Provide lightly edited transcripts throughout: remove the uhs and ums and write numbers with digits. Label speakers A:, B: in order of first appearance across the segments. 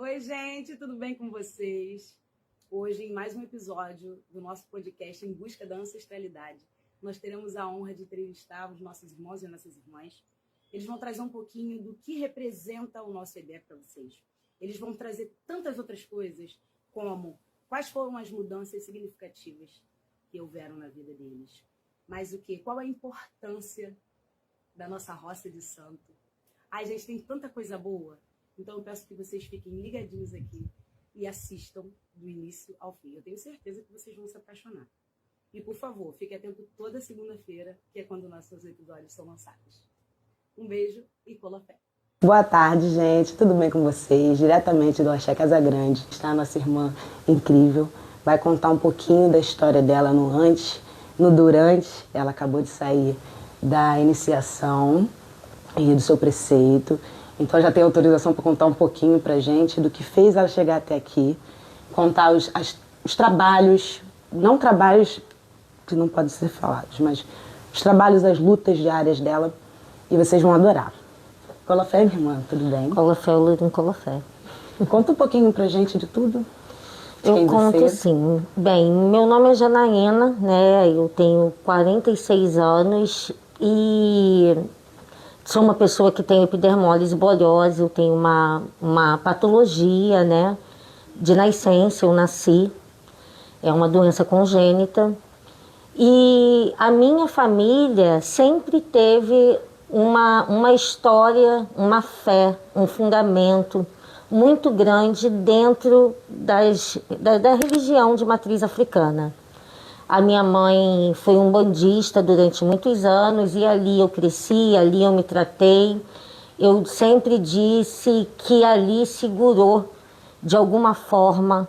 A: Oi, gente, tudo bem com vocês? Hoje, em mais um episódio do nosso podcast Em Busca da Ancestralidade, nós teremos a honra de entrevistar os nossos irmãos e nossas irmãs. Eles vão trazer um pouquinho do que representa o nosso EBE para vocês. Eles vão trazer tantas outras coisas, como quais foram as mudanças significativas que houveram na vida deles. Mas o quê? Qual a importância da nossa roça de santo? Ai, gente, tem tanta coisa boa. Então eu peço que vocês fiquem ligadinhos aqui e assistam do início ao fim. Eu tenho certeza que vocês vão se apaixonar. E, por favor, fique atento toda segunda-feira, que é quando nossos episódios são lançados. Um beijo e cola fé.
B: Boa tarde, gente. Tudo bem com vocês? Diretamente do Axé Casagrande. Está a nossa irmã incrível. Vai contar um pouquinho da história dela no antes, no durante. Ela acabou de sair da iniciação e do seu preceito. Então já tem autorização para contar um pouquinho pra gente do que fez ela chegar até aqui. Contar os trabalhos, não trabalhos que não podem ser falados, mas os trabalhos, as lutas diárias dela. E vocês vão adorar. Cola fé, minha irmã, tudo bem?
C: Cola fé, eu lido em cola fé.
B: Conta um pouquinho pra gente de tudo.
C: Eu conto sim. Bem, meu nome é Janaína, né? Eu tenho 46 anos e sou uma pessoa que tem epidermólise bolhosa, eu tenho uma patologia, né? De nascença, eu nasci. É uma doença congênita. E a minha família sempre teve uma história, uma fé, um fundamento muito grande dentro da religião de matriz africana. A minha mãe foi umbandista durante muitos anos e ali eu cresci, ali eu me tratei. Eu sempre disse que ali segurou, de alguma forma,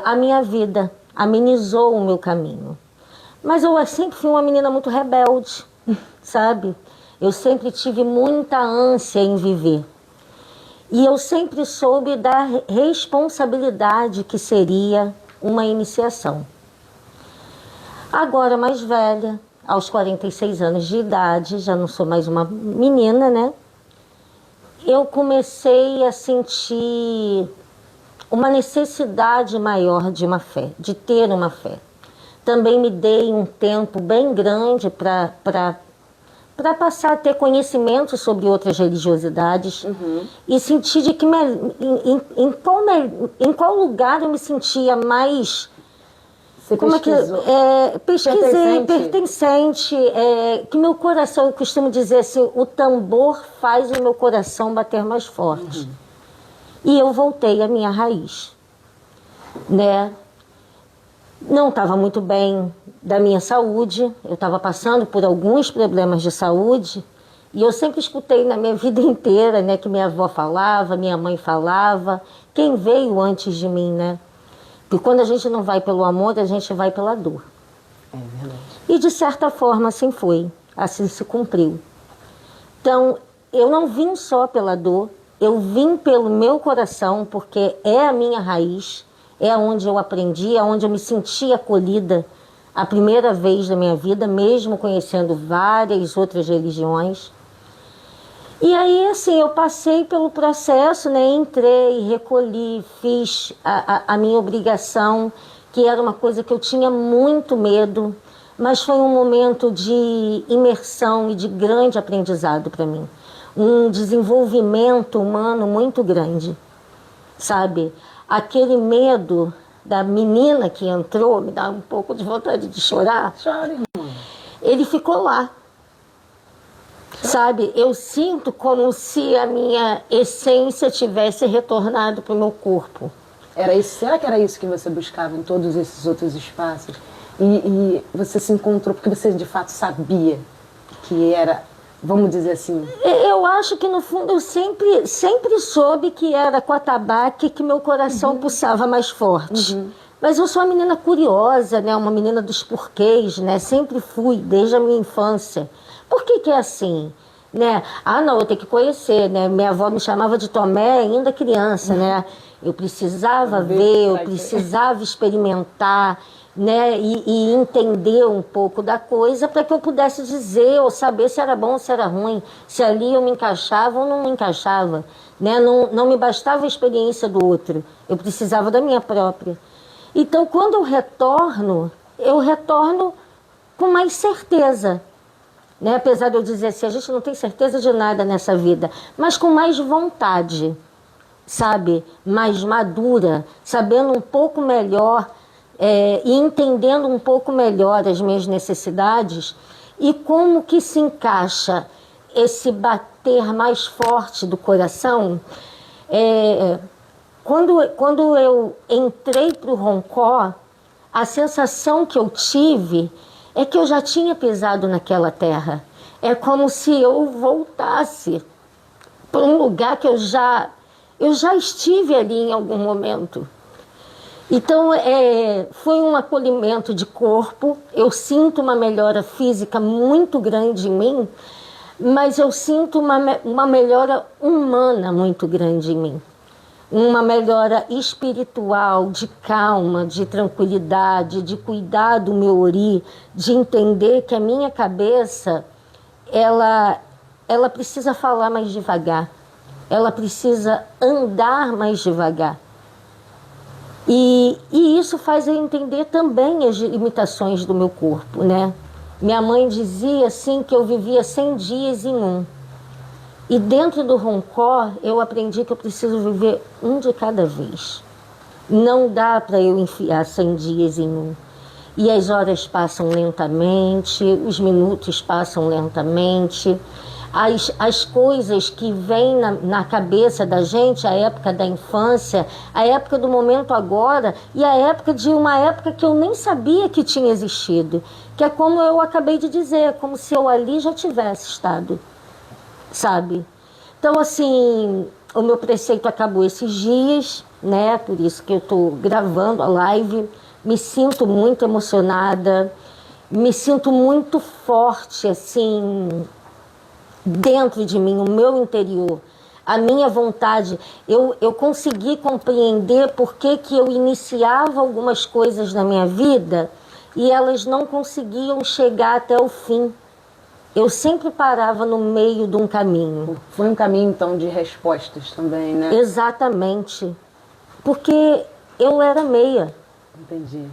C: a minha vida, amenizou o meu caminho. Mas eu sempre fui uma menina muito rebelde, sabe? Eu sempre tive muita ânsia em viver. E eu sempre soube da responsabilidade que seria uma iniciação. Agora, mais velha, aos 46 anos de idade, já não sou mais uma menina, né? Eu comecei a sentir uma necessidade maior de uma fé, de ter uma fé. Também me dei um tempo bem grande para passar a ter conhecimento sobre outras religiosidades e sentir de que em qual lugar eu me sentia mais...
B: Você pesquisou?
C: Pesquisei, pertencente, que meu coração, eu costumo dizer assim, o tambor faz o meu coração bater mais forte. E eu voltei à minha raiz, né? Não estava muito bem da minha saúde, eu estava passando por alguns problemas de saúde e eu sempre escutei na minha vida inteira, né, que minha avó falava, minha mãe falava, quem veio antes de mim, né? Porque quando a gente não vai pelo amor, a gente vai pela dor.
B: É verdade.
C: E de certa forma assim foi, assim se cumpriu. Então, eu não vim só pela dor, eu vim pelo meu coração, porque é a minha raiz, é onde eu aprendi, é onde eu me senti acolhida a primeira vez da minha vida, mesmo conhecendo várias outras religiões. E aí, assim, eu passei pelo processo, né? Entrei, recolhi, fiz a minha obrigação, que era uma coisa que eu tinha muito medo, mas foi um momento de imersão e de grande aprendizado para mim. Um desenvolvimento humano muito grande, sabe? Aquele medo da menina que entrou, me dá um pouco de vontade de chorar.
B: Chora, irmã.
C: Ele ficou lá. Sabe, eu sinto como se a minha essência tivesse retornado para o meu corpo.
B: Era isso? Será que era isso que você buscava em todos esses outros espaços? E você se encontrou porque você de fato sabia que era, vamos dizer assim...
C: Eu acho que no fundo eu sempre soube que era com a tabaque que meu coração pulsava mais forte. Mas eu sou uma menina curiosa, né? Uma menina dos porquês, né? Sempre fui, desde a minha infância. Por que é assim? Né? Ah, não, eu tenho que conhecer, né? Minha avó me chamava de Tomé ainda criança, né? Eu precisava ver, eu precisava experimentar. né, e entender um pouco da coisa para que eu pudesse dizer ou saber se era bom ou se era ruim, se ali eu me encaixava ou não me encaixava, né? Não me bastava a experiência do outro, eu precisava da minha própria. Então, quando eu retorno com mais certeza, né? Apesar de eu dizer assim, a gente não tem certeza de nada nessa vida, mas com mais vontade, sabe? Mais madura, sabendo um pouco melhor e entendendo um pouco melhor as minhas necessidades e como que se encaixa esse bater mais forte do coração. Quando eu entrei para o Roncó, a sensação que eu tive é que eu já tinha pisado naquela terra. É como se eu voltasse para um lugar que eu já estive ali em algum momento. Então, foi um acolhimento de corpo, eu sinto uma melhora física muito grande em mim, mas eu sinto uma melhora humana muito grande em mim. Uma melhora espiritual, de calma, de tranquilidade, de cuidar do meu ori, de entender que a minha cabeça, ela precisa falar mais devagar, ela precisa andar mais devagar. E isso faz eu entender também as limitações do meu corpo, né? Minha mãe dizia assim que eu vivia 100 dias em um. E dentro do Roncó, eu aprendi que eu preciso viver um de cada vez. Não dá para eu enfiar 100 dias em um. E as horas passam lentamente, os minutos passam lentamente. As coisas que vêm na cabeça da gente, a época da infância, a época do momento agora e a época de uma época que eu nem sabia que tinha existido. Que é como eu acabei de dizer, como se eu ali já tivesse estado, sabe? Então, assim, o meu preceito acabou esses dias, né? Por isso que eu estou gravando a live. Me sinto muito emocionada, me sinto muito forte, assim, dentro de mim, o meu interior, a minha vontade. Eu consegui compreender por que eu iniciava algumas coisas na minha vida e elas não conseguiam chegar até o fim. Eu sempre parava no meio de um caminho.
B: Foi um caminho, então, de respostas também, né?
C: Exatamente. Porque eu era meia.
B: Entendi.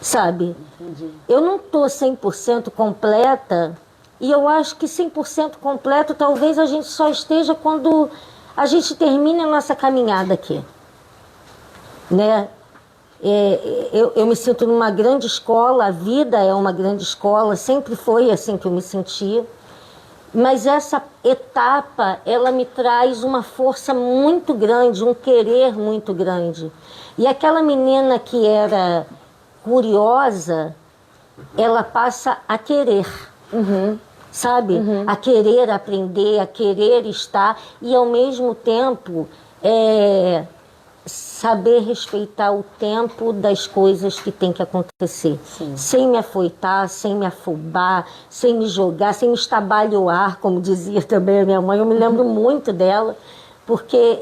C: Sabe?
B: Entendi.
C: Eu não estou 100% completa. E eu acho que 100% completo talvez a gente só esteja quando a gente termine a nossa caminhada aqui. Né? Eu me sinto numa grande escola, a vida é uma grande escola, sempre foi assim que eu me sentia. Mas essa etapa, ela me traz uma força muito grande, um querer muito grande. E aquela menina que era curiosa, ela passa a querer. Sabe? A querer aprender, a querer estar e ao mesmo tempo saber respeitar o tempo das coisas que tem que acontecer.
B: Sim.
C: Sem me afoitar, sem me afobar, sem me jogar, sem me estabalhoar, como dizia também a minha mãe. Eu me lembro muito dela, porque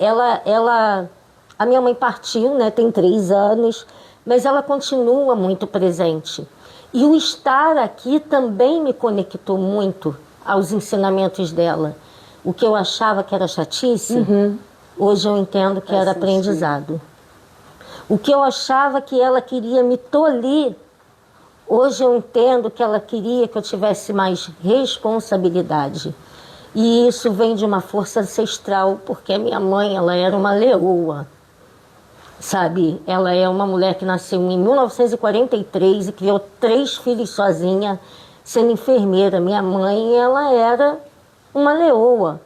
C: a minha mãe partiu, né, tem 3 anos, mas ela continua muito presente. E o estar aqui também me conectou muito aos ensinamentos dela. O que eu achava que era chatice, hoje eu entendo que era aprendizado. O que eu achava que ela queria me tolir, hoje eu entendo que ela queria que eu tivesse mais responsabilidade. E isso vem de uma força ancestral, porque a minha mãe, ela era uma leoa. Sabe, ela é uma mulher que nasceu em 1943 e criou 3 filhos sozinha, sendo enfermeira. Minha mãe, ela era uma leoa.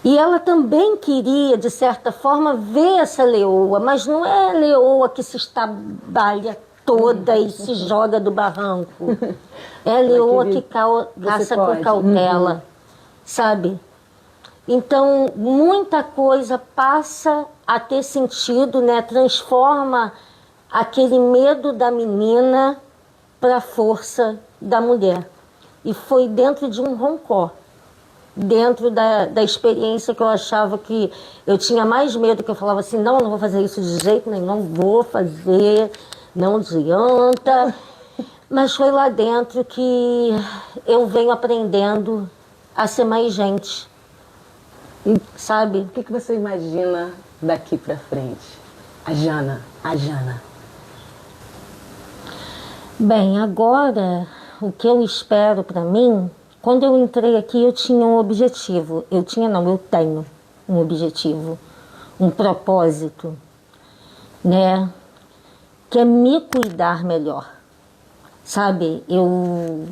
C: E ela também queria, de certa forma, ver essa leoa, mas não é a leoa que se estabalha toda e se joga do barranco. É a leoa que caça com cautela, sabe? Então, muita coisa passa a ter sentido, né? Transforma aquele medo da menina para a força da mulher. E foi dentro de um roncó, dentro da experiência que eu achava que eu tinha mais medo, que eu falava assim, não vou fazer isso de jeito nenhum, não vou fazer, não adianta. Mas foi lá dentro que eu venho aprendendo a ser mais gente, sabe?
B: O que você imagina daqui pra frente? A Jana.
C: Bem, agora o que eu espero para mim, quando eu entrei aqui eu tinha um objetivo. Eu tenho um objetivo, um propósito, né? Que é me cuidar melhor, sabe? Eu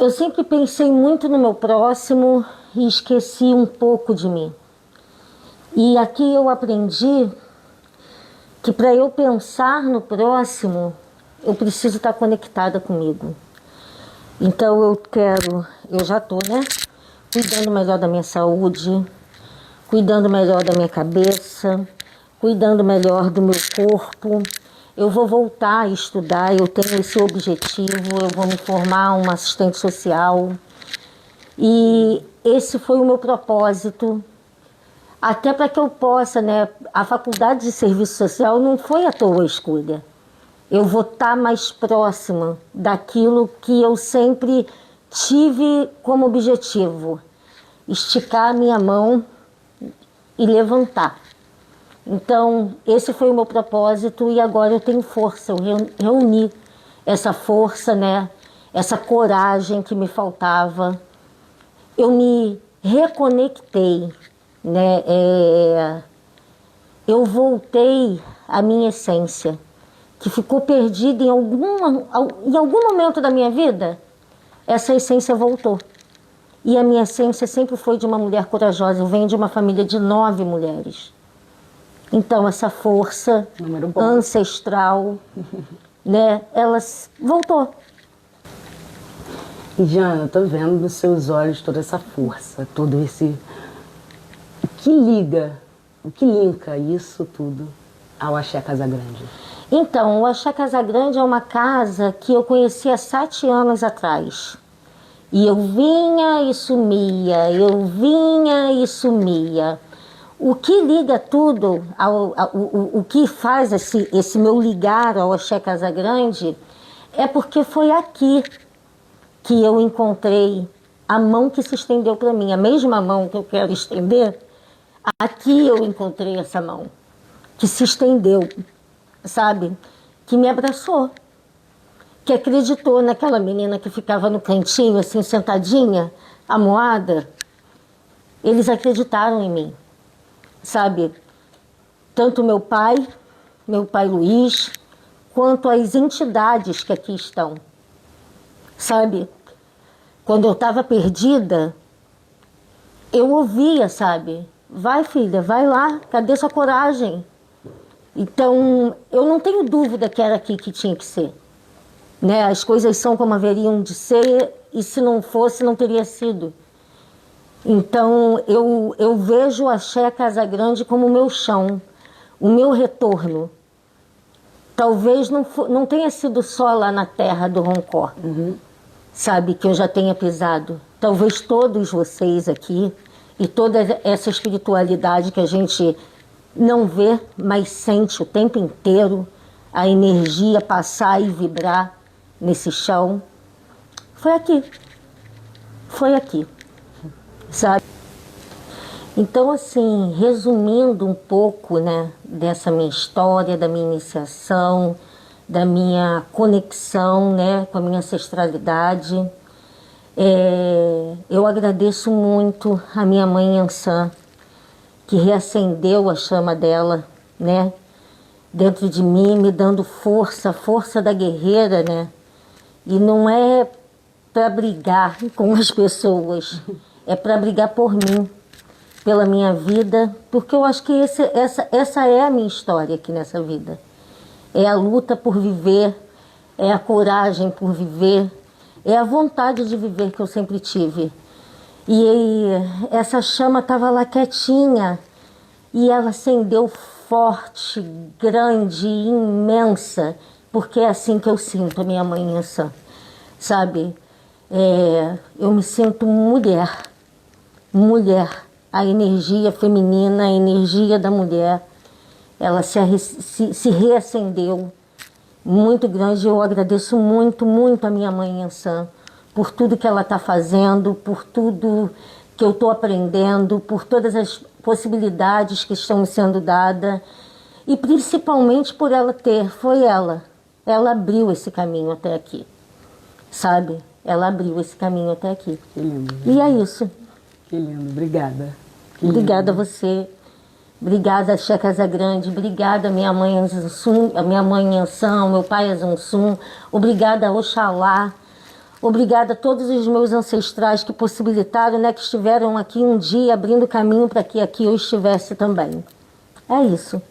C: sempre pensei muito no meu próximo e esqueci um pouco de mim. E aqui eu aprendi que para eu pensar no próximo, eu preciso estar conectada comigo. Então eu já estou, né? Cuidando melhor da minha saúde, cuidando melhor da minha cabeça, cuidando melhor do meu corpo. Eu vou voltar a estudar, eu tenho esse objetivo, eu vou me formar uma assistente social. E esse foi o meu propósito, até para que eu possa, né? A faculdade de serviço social não foi à toa a escolha. Eu vou estar mais próxima daquilo que eu sempre tive como objetivo, esticar a minha mão e levantar. Então, esse foi o meu propósito e agora eu tenho força, eu reuni essa força, né? Essa coragem que me faltava. Eu me reconectei, né? Eu voltei à minha essência, que ficou perdida em algum momento da minha vida. Essa essência voltou. E a minha essência sempre foi de uma mulher corajosa. Eu venho de uma família de 9 mulheres. Então, essa força ancestral, né, ela voltou.
B: E Jana, eu tô vendo nos seus olhos toda essa força, todo esse... o que linka isso tudo ao Axé Casagrande?
C: Então, o Axé Casagrande é uma casa que eu conheci há 7 anos atrás. E eu vinha e sumia, O que liga tudo, o que faz esse meu ligar ao Axé Casagrande é porque foi aqui que eu encontrei a mão que se estendeu para mim, a mesma mão que eu quero estender, aqui eu encontrei essa mão que se estendeu, sabe? Que me abraçou, que acreditou naquela menina que ficava no cantinho, assim, sentadinha, amuada. Eles acreditaram em mim. Sabe, tanto meu pai Luiz, quanto as entidades que aqui estão. Sabe, quando eu estava perdida, eu ouvia, sabe, vai filha, vai lá, cadê sua coragem? Então, eu não tenho dúvida que era aqui que tinha que ser. Né? As coisas são como haveriam de ser e se não fosse, não teria sido. Então, eu vejo o Axé Casagrande como o meu chão, o meu retorno. Talvez não tenha sido só lá na terra do Roncor, sabe, que eu já tenha pisado. Talvez todos vocês aqui e toda essa espiritualidade que a gente não vê, mas sente o tempo inteiro, a energia passar e vibrar nesse chão, foi aqui. Sabe? Então, assim, resumindo um pouco, né, dessa minha história, da minha iniciação, da minha conexão, né, com a minha ancestralidade, eu agradeço muito a minha mãe Ansã, que reacendeu a chama dela, né, dentro de mim, me dando força, a força da guerreira, né, e não é para brigar com as pessoas, é para brigar por mim, pela minha vida, porque eu acho que essa é a minha história aqui nessa vida. É a luta por viver, é a coragem por viver, é a vontade de viver que eu sempre tive. E essa chama estava lá quietinha e ela acendeu forte, grande, imensa, porque é assim que eu sinto a minha mãe Ansã, sabe? Eu me sinto mulher, a energia feminina, a energia da mulher, ela se reacendeu muito grande. Eu agradeço muito, muito a minha mãe Iansã por tudo que ela está fazendo, por tudo que eu estou aprendendo, por todas as possibilidades que estão me sendo dadas e principalmente por ela ela abriu esse caminho até aqui, sabe? Ela abriu esse caminho até aqui.
B: Que lindo.
C: E é isso.
B: Que lindo, obrigada.
C: Obrigada a você. Obrigada, Axé Casagrande. Obrigada, minha mãe Zansum, a minha mãe Iansã, meu pai Zansum. Obrigada, Oxalá. Obrigada a todos os meus ancestrais que possibilitaram, né, que estiveram aqui um dia abrindo caminho para que aqui eu estivesse também. É isso.